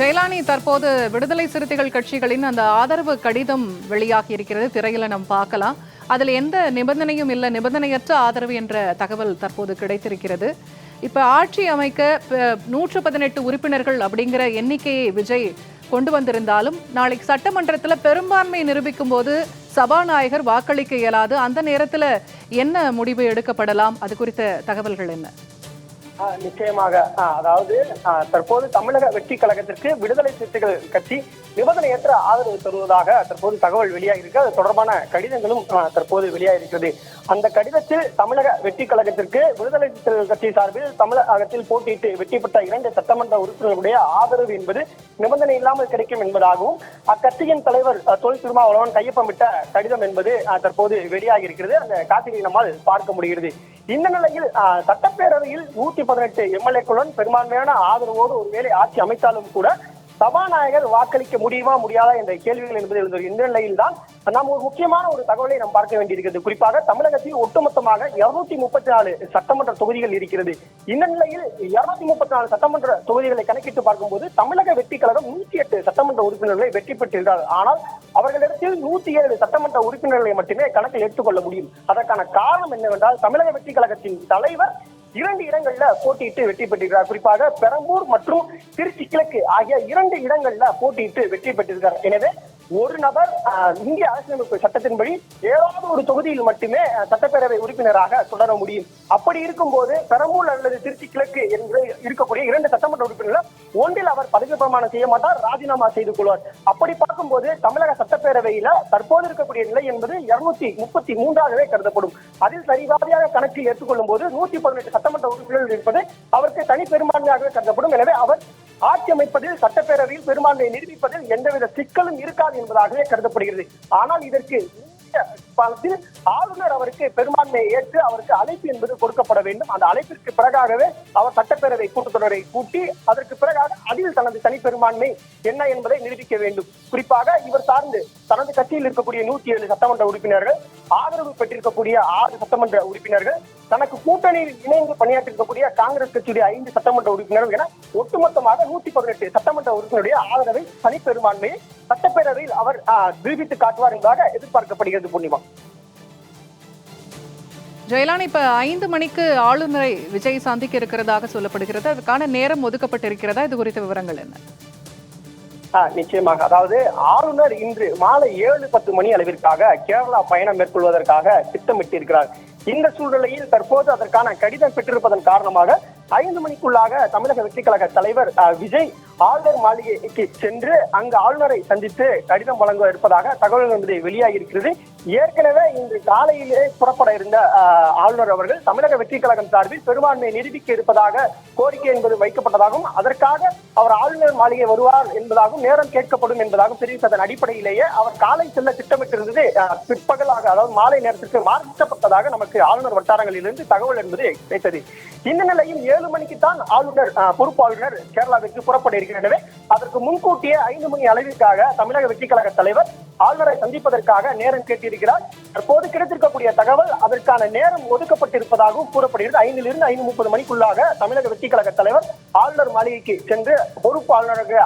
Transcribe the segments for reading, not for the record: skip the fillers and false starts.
ஜெயலானி, தற்போது விடுதலை சிறுத்தைகள் கட்சிகளின் அந்த ஆதரவு கடிதம் வெளியாகி இருக்கிறது. திரையில நம்ம பார்க்கலாம். அதில் எந்த நிபந்தனையும் இல்லை, நிபந்தனையற்ற ஆதரவு என்ற தகவல் தற்போது கிடைத்திருக்கிறது. இப்ப ஆட்சி அமைக்க 118 உறுப்பினர்கள் அப்படிங்கிற எண்ணிக்கையை விஜய் கொண்டு வந்திருந்தாலும் நாளைக்கு சட்டமன்றத்தில் பெரும்பான்மை நிரூபிக்கும் போது சபாநாயகர் வாக்களிக்க இயலாது. அந்த நேரத்தில் என்ன முடிவு எடுக்கப்படலாம்? அது குறித்த தகவல்கள் என்ன? நிச்சயமாக, அதாவது தற்போது தமிழக வெற்றி கழகத்திற்கு விடுதலை சிறுத்தைகள் கட்சி நிபந்தனையற்ற ஆதரவு தருவதாக தற்போது தகவல் வெளியாகிருக்கு. அது தொடர்பான கடிதங்களும் தற்போது வெளியாகிருக்கிறது. அந்த கடிதத்தில் தமிழக வெற்றி கழகத்திற்கு விடுதலை சிறுத்தைகள் கட்சி சார்பில் தமிழகத்தில் போட்டியிட்டு வெற்றி பெற்ற 2 சட்டமன்ற உறுப்பினர்களுடைய ஆதரவு என்பது நிபந்தனை இல்லாமல் கிடைக்கும் என்பதாகவும் அக்கட்சியின் தலைவர் தொல் திருமாவளவன் கையொப்பமிட்ட கடிதம் என்பது தற்போது வெளியாகி இருக்கிறது. அந்த காட்சியை நம்மால் பார்க்க முடிகிறது. இந்த நிலையில் சட்டப்பேரவையில் 118 எம்எல்ஏக்களுடன் பெரும்பான்மையான ஆதரவோடு ஒருவேளை ஆட்சி அமைத்தாலும் கூட சபாநாயகர் வாக்களிக்க முடியுமா முடியாதா என்ற கேள்விகள் என்பது எழுந்தது. இந்த நிலையில் தான் நாம் ஒரு முக்கியமான ஒரு தகவலை நாம் பார்க்க வேண்டியிருக்கிறது. குறிப்பாக தமிழகத்தில் ஒட்டுமொத்தமாக 234 சட்டமன்ற தொகுதிகள் இருக்கிறது. இந்த நிலையில் 234 சட்டமன்ற தொகுதிகளை கணக்கிட்டு பார்க்கும்போது தமிழக வெற்றி கழகம் 108 சட்டமன்ற உறுப்பினர்களை வெற்றி பெற்றிருக்கிறார். ஆனால் அவர்களிடத்தில் 107 சட்டமன்ற உறுப்பினர்களை மட்டுமே கணக்கில் எடுத்துக்கொள்ள முடியும். அதற்கான காரணம் என்னவென்றால் தமிழக வெற்றி கழகத்தின் தலைவர் 2 இடங்கள்ல போட்டியிட்டு வெற்றி பெற்றிருக்கிறார். குறிப்பாக பெரம்பூர் மற்றும் திருச்சி கிழக்கு ஆகிய 2 இடங்கள்ல போட்டியிட்டு வெற்றி பெற்றிருக்கிறார். எனவே ஒரு நபர் இந்திய அரசியலமைப்பு சட்டத்தின்படி ஏதாவது ஒரு தொகுதியில் மட்டுமே சட்டப்பேரவை உறுப்பினராக தொடர முடியும். அப்படி இருக்கும்போது பெரம்பூர் அல்லது திருச்சி கிழக்கு என்று இருக்கக்கூடிய 2 சட்டமன்ற உறுப்பினர்கள் ஒன்றில் அவர் பதவி பிரமாணம் செய்ய மாட்டார், ராஜினாமா செய்து கொள்வார். அப்படி பார்க்கும்போது தமிழக சட்டப்பேரவையில தற்போது இருக்கக்கூடிய நிலை என்பது 233ஆகவே கருதப்படும். அதில் சரிவாரியாக கணக்கில் எடுத்துக்கொள்ளும் போது 118 சட்டமன்ற உறுப்பினர்கள் இருப்பது அவருக்கு தனி பெரும்பான்மையாகவே கருதப்படும். எனவே அவர் ஆட்சி அமைப்பதில் சட்டப்பேரவையில் பெரும்பான்மையை நிரூபிப்பதில் எந்தவித சிக்கலும் இருக்காது என்பதாகவே கருதப்படுகிறது. ஆனால் இதற்கு காலத்தில் ஆளுநர் அவருக்கு பெரும்பான்மையை ஏற்று அவருக்கு அழைப்பு என்பது கொடுக்கப்பட வேண்டும். அந்த அழைப்பிற்கு பிறகாகவே அவர் சட்டப்பேரவை கூட்டத்தொடரை கூட்டி அதற்கு பிறகாக அதில் தனது தனி பெரும்பான்மை என்ன என்பதை நிரூபிக்க வேண்டும். குறிப்பாக இவர் சார்ந்து தனது கட்சியில் இருக்கக்கூடிய 107 சட்டமன்ற உறுப்பினர்கள், ஆதரவு பெற்றிருக்கக்கூடிய 6 சட்டமன்ற உறுப்பினர்கள், தனக்கு கூட்டணியில் இணைந்து பணியாற்றிருக்கக்கூடிய காங்கிரஸ் கட்சியுடைய 5 சட்டமன்ற உறுப்பினர்கள் என ஒட்டுமொத்தமாக 118 சட்டமன்ற உறுப்பினருடைய ஆதரவை தனி பெரும்பான்மையை சட்டப்பேரவையில் அவர் நிரூபித்து காட்டுவார் என்பதாக எதிர்பார்க்கப்படுகிறது. பூர்ணிமா, ஜெயலானி, இப்ப 5 மணிக்கு ஆளுநரை விஜய் சந்திக்க இருக்கிறதாக சொல்லப்படுகிறது. அதுக்கான நேரம் ஒதுக்கப்பட்டிருக்கிறதா? இது குறித்த விவரங்கள் என்ன? நிச்சயமாக, அதாவது ஆளுநர் இன்று மாலை 7:10 மணி அளவிற்காக கேரளா பயணம் மேற்கொள்வதற்காக திட்டமிட்டிருக்கிறார். இந்த சூழ்நிலையில் தற்போது அதற்கான கடிதம் பெற்றிருப்பதன் காரணமாக 5 மணிக்குள்ளாக தமிழக வெற்றி கழக தலைவர் விஜய் ஆளுநர் மாளிகைக்கு சென்று அங்கு ஆளுநரை சந்தித்து கடிதம் வழங்க இருப்பதாக தகவல் என்பது வெளியாகி இருக்கிறது. ஏற்கனவே இன்று காலையிலே புறப்பட இருந்த ஆளுநர் அவர்கள் தமிழக வெற்றி கழகம் சார்பில் பெரும்பான்மையை நிரூபிக்க இருப்பதாக கோரிக்கை என்பது வைக்கப்பட்டதாகவும் அதற்காக அவர் ஆளுநர் மாளிகை வருவார் என்பதாகவும் நேரம் கேட்கப்படும் என்பதாகவும் தெரிவித்ததன் அடிப்படையிலேயே அவர் காலை செல்ல திட்டமிட்டிருந்தது பிற்பகலாக, அதாவது மாலை நேரத்திற்கு மாற்றப்பட்டதாக நமக்கு ஆளுநர் வட்டாரங்களிலிருந்து தகவல் என்பது கிடைத்தது. இந்த நிலையில் 7 மணிக்குத்தான் ஆளுநர் பொறுப்பு ஆளுநர் கேரளாவிற்கு புறப்பட இருக்கிறது. எனவே அதற்கு முன்கூட்டியே 5 மணி அளவிற்காக தமிழக வெற்றி கழக தலைவர் ஆளுநரை சந்திப்பதற்காக நேரம் கேட்டிருக்கிறார். தற்போது கிடைத்திருக்கக்கூடிய தகவல் அதற்கான நேரம் ஒதுக்கப்பட்டிருப்பதாகவும் கூறப்படுகிறது. 5லிருந்து 5:30 மணிக்குள்ளாக தமிழக வெற்றி கழக தலைவர் ஆளுநர் மாளிகைக்கு சென்று பொறுப்பு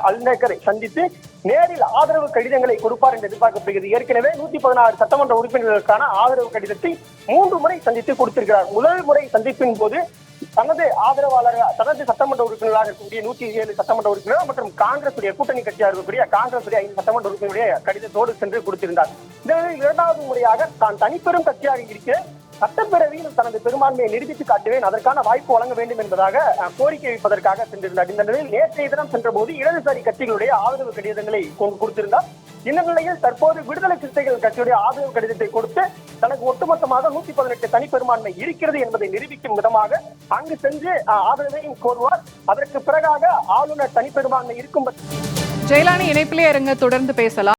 ஆளுநரை சந்தித்து நேரில் ஆதரவு கடிதங்களை கொடுப்பார் என்று எதிர்பார்க்கப்படுகிறது. ஏற்கனவே 116 சட்டமன்ற உறுப்பினர்களுக்கான ஆதரவு கடிதத்தை 3 முறை சந்தித்து கொடுத்திருக்கிறார். முதல் முறை சந்திப்பின் போது தனது ஆதரவாளர்கள், தனது சட்டமன்ற உறுப்பினர்களாக இருக்கக்கூடிய 107 சட்டமன்ற உறுப்பினர் மற்றும் காங்கிரஸ் கூட்டணி கட்சியாக இருக்கக்கூடிய காங்கிரஸ் 5 சட்டமன்ற உறுப்பினருடைய கடிதத்தோடு சென்று கொடுத்திருந்தார். இதனால் 2வது முறையாக தான் தனிப்பெரும் கட்சியாக இருக்கிற சட்டப்பேரவையில் தனது பெரும்பான்மையை நிரூபித்து காட்டுவேன், அதற்கான வாய்ப்பு வழங்க வேண்டும் என்பதாக கோரிக்கை வைப்பதற்காக சென்றிருந்தார். இந்த நிலையில் நேற்றைய தினம் சென்ற போது இடதுசாரி கட்சிகளுடைய ஆதரவு கடிதங்களை கொடுத்திருந்தார். இந்த நிலையில் தற்போது விடுதலை சிறுத்தைகள் கட்சியுடைய ஆதரவு கடிதத்தை கொடுத்து தனக்கு ஒட்டுமொத்தமாக 118 தனி பெரும்பான்மை இருக்கிறது என்பதை நிரூபிக்கும் விதமாக அங்கு சென்று ஆதரவையும் கோருவார். அதற்கு பிறகாக ஆளுநர் தனி பெரும்பான்மை இருக்கும். ஜெயலானி, இணைப்பிலே இருங்க, தொடர்ந்து பேசலாம்.